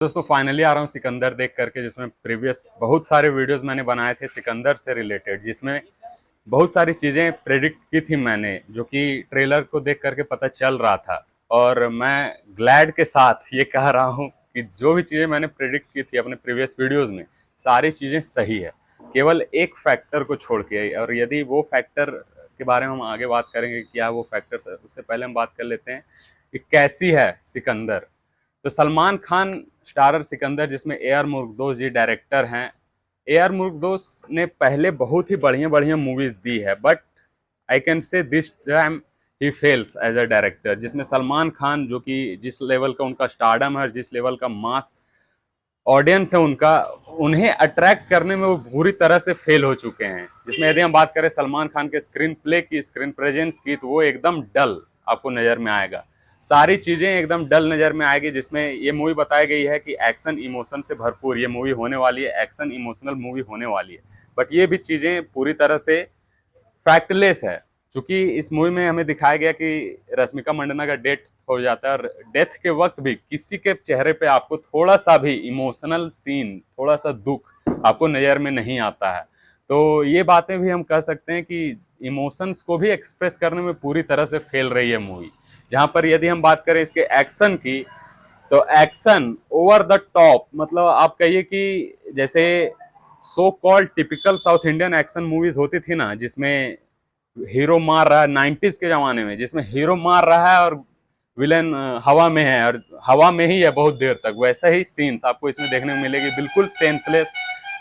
दोस्तों फाइनली आ रहा हूँ सिकंदर देख करके, जिसमें प्रीवियस बहुत सारे वीडियोस मैंने बनाए थे सिकंदर से रिलेटेड, जिसमें बहुत सारी चीज़ें प्रेडिक्ट की थी मैंने, जो कि ट्रेलर को देख करके पता चल रहा था। और मैं ग्लैड के साथ ये कह रहा हूँ कि जो भी चीज़ें मैंने प्रेडिक्ट की थी अपने प्रीवियस वीडियोज़ में, सारी चीज़ें सही है, केवल एक फैक्टर को छोड़ के। और यदि वो फैक्टर के बारे में हम आगे बात करेंगे, क्या वो फैक्टर, उससे पहले हम बात कर लेते हैं कि कैसी है सिकंदर। तो सलमान खान स्टारर सिकंदर, जिसमें ए आर मुर्गदोस जी डायरेक्टर हैं। ए आर मुर्गदोस ने पहले बहुत ही बढ़िया बढ़िया मूवीज दी है, but I can say this time he fails as a director. जिसमें सलमान खान, जो कि जिस लेवल का उनका स्टारडम है, जिस लेवल का मास ऑडियंस है उनका, उन्हें अट्रैक्ट करने में वो पूरी तरह से फेल हो चुके हैं। जिसमें यदि हम बात करें सलमान खान के स्क्रीन प्ले की, स्क्रीन प्रेजेंस की, तो वो एकदम डल आपको नजर में आएगा। सारी चीजें एकदम डल नजर में आएगी। जिसमें ये मूवी बताई गई है कि एक्शन इमोशन से भरपूर ये मूवी होने वाली है, एक्शन इमोशनल मूवी होने वाली है, बट ये भी चीजें पूरी तरह से फैक्टलेस है। क्योंकि इस मूवी में हमें दिखाया गया कि रश्मिका मंदाना का डेथ हो जाता है, और डेथ के वक्त भी किसी के चेहरे पे आपको थोड़ा सा भी इमोशनल सीन, थोड़ा सा दुख आपको नज़र में नहीं आता है। तो ये बातें भी हम कह सकते हैं कि इमोशंस को भी एक्सप्रेस करने में पूरी तरह से फेल रही है मूवी। जहाँ पर यदि हम बात करें इसके एक्शन की, तो एक्शन ओवर द टॉप, मतलब आप कहिए कि जैसे so called typical south Indian action movies होती थी ना, जिसमें हीरो मार रहा है 90s के जमाने में, जिसमें हीरो मार रहा है और विलन हवा में है, और हवा में ही है बहुत देर तक, वैसा ही सीन्स आपको इसमें देखने को मिलेगी। बिल्कुल सेंसलेस,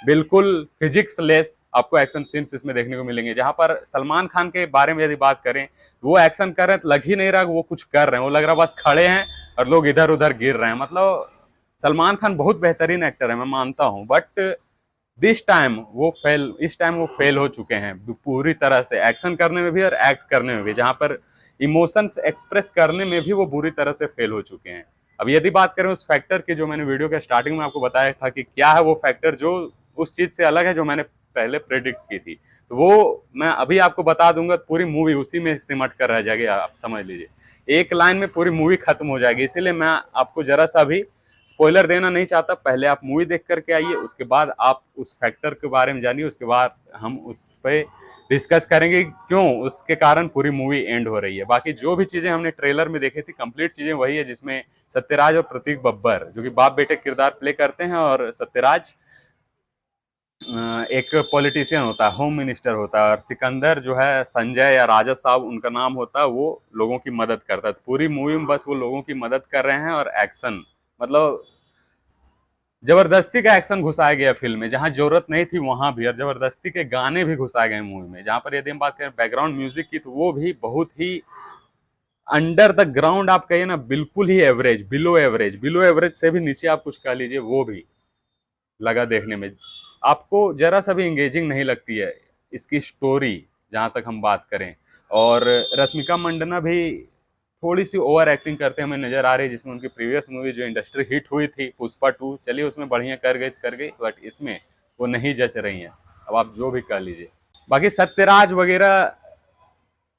बिल्कुल फिजिक्स लेस आपको एक्शन सीन्स इसमें देखने को मिलेंगे। जहां पर सलमान खान के बारे में यदि बात करें, वो एक्शन कर रहे हैं तो लग ही नहीं रहा वो कुछ कर रहे हैं, वो लग रहा बस खड़े हैं और लोग इधर उधर गिर रहे हैं। मतलब सलमान खान बहुत बेहतरीन एक्टर है, मैं मानता हूं, बट इस टाइम वो फेल हो चुके हैं पूरी तरह से, एक्शन करने में भी और एक्ट करने में भी। जहां पर इमोशंस एक्सप्रेस करने में भी वो बुरी तरह से फेल हो चुके हैं। अब यदि बात करें उस फैक्टर की, जो मैंने वीडियो के स्टार्टिंग में आपको बताया था कि क्या है वो फैक्टर जो उस चीज से अलग है जो मैंने पहले प्रेडिक्ट की थी, तो वो मैं अभी आपको बता दूंगा। पूरी मूवी उसी में सिमट कर रह जाएगी, आप समझ लीजिए, एक लाइन में पूरी मूवी खत्म हो जाएगी। इसीलिए मैं आपको जरा सा भी स्पॉइलर देना नहीं चाहता। पहले आप मूवी देख करके आइए, उसके बाद आप उस फैक्टर के बारे में जानिए, उसके बाद हम उस पर डिस्कस करेंगे क्यों उसके कारण पूरी मूवी एंड हो रही है। बाकी जो भी चीजें हमने ट्रेलर में देखी थी, कंप्लीट चीजें वही है, जिसमें सत्यराज और प्रतीक बब्बर, जो कि बाप बेटे किरदार प्ले करते हैं, और सत्यराज एक पॉलिटिशियन होता है, होम मिनिस्टर होता है, और सिकंदर जो है संजय या राजा साहब उनका नाम होता है, वो लोगों की मदद करता है। पूरी मूवी में बस वो लोगों की मदद कर रहे हैं, और एक्शन, मतलब जबरदस्ती का एक्शन घुसाया गया फिल्म में, जहां जरूरत नहीं थी वहां भी, और जबरदस्ती के गाने भी घुसाए गए मूवी में। जहां पर यदि हम बात करें बैकग्राउंड म्यूजिक की, तो वो भी बहुत ही अंडर द ग्राउंड आप कहिए ना, बिल्कुल ही average, below average, below average से भी नीचे आप कुछ कह लीजिए, वो भी लगा देखने में आपको जरा सा भी इंगेजिंग नहीं लगती है इसकी स्टोरी, जहां तक हम बात करें। और रश्मिका मंदाना भी थोड़ी सी ओवर एक्टिंग करते हमें नजर आ रही है। जिसमें उनकी प्रीवियस मूवी जो इंडस्ट्री हिट हुई थी पुष्पा 2, चलिए उसमें बढ़िया कर गई, बट इसमें वो नहीं जच रही हैं। अब आप जो भी कह लीजिए, बाकी सत्यराज वगैरह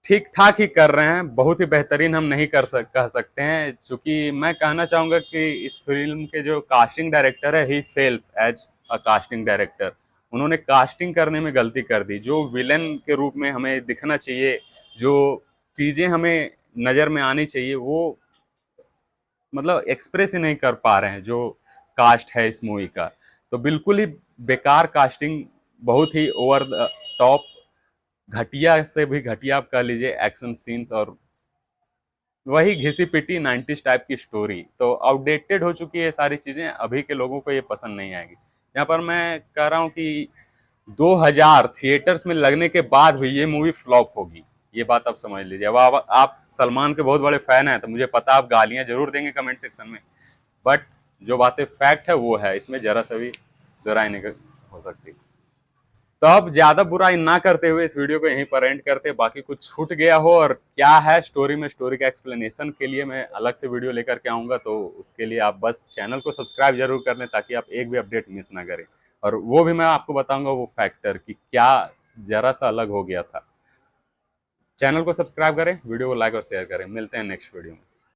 ठीक ठाक ही कर रहे हैं, बहुत ही बेहतरीन हम नहीं कह सकते हैं। चूंकि मैं कहना चाहूंगा कि इस फिल्म के जो कास्टिंग डायरेक्टर है, he fails as a casting director. उन्होंने कास्टिंग करने में गलती कर दी। जो विलन के रूप में हमें दिखना चाहिए, जो चीजें हमें नजर में आनी चाहिए, वो मतलब एक्सप्रेस ही नहीं कर पा रहे हैं जो कास्ट है इस मूवी का। तो बिल्कुल ही बेकार कास्टिंग, बहुत ही ओवर द टॉप, घटिया से भी घटिया आप कह लीजिए एक्शन सीन्स, और वही घिसी पिटी 90s टाइप की स्टोरी। तो आउटडेटेड हो चुकी है सारी चीजें, अभी के लोगों को ये पसंद नहीं आएगी। यहाँ पर मैं कह रहा हूँ कि 2000 थिएटर्स में लगने के बाद भी ये मूवी फ्लॉप होगी, ये बात आप समझ लीजिए। अब आप सलमान के बहुत बड़े फैन हैं, तो मुझे पता आप गालियां जरूर देंगे कमेंट सेक्शन में, बट जो बातें फैक्ट है वो है, इसमें जरा सा भी दोहराई नहीं हो सकती। तो अब ज्यादा बुराई ना करते हुए इस वीडियो को यहीं पर एंड करते। बाकी कुछ छूट गया हो और क्या है स्टोरी में, स्टोरी का एक्सप्लेनेशन के लिए मैं अलग से वीडियो लेकर के आऊंगा, तो उसके लिए आप बस चैनल को सब्सक्राइब जरूर कर लें, ताकि आप एक भी अपडेट मिस ना करें। और वो भी मैं आपको बताऊंगा वो फैक्टर कि क्या जरा सा अलग हो गया था। चैनल को सब्सक्राइब करें, वीडियो को लाइक और शेयर करें। मिलते हैं नेक्स्ट वीडियो में।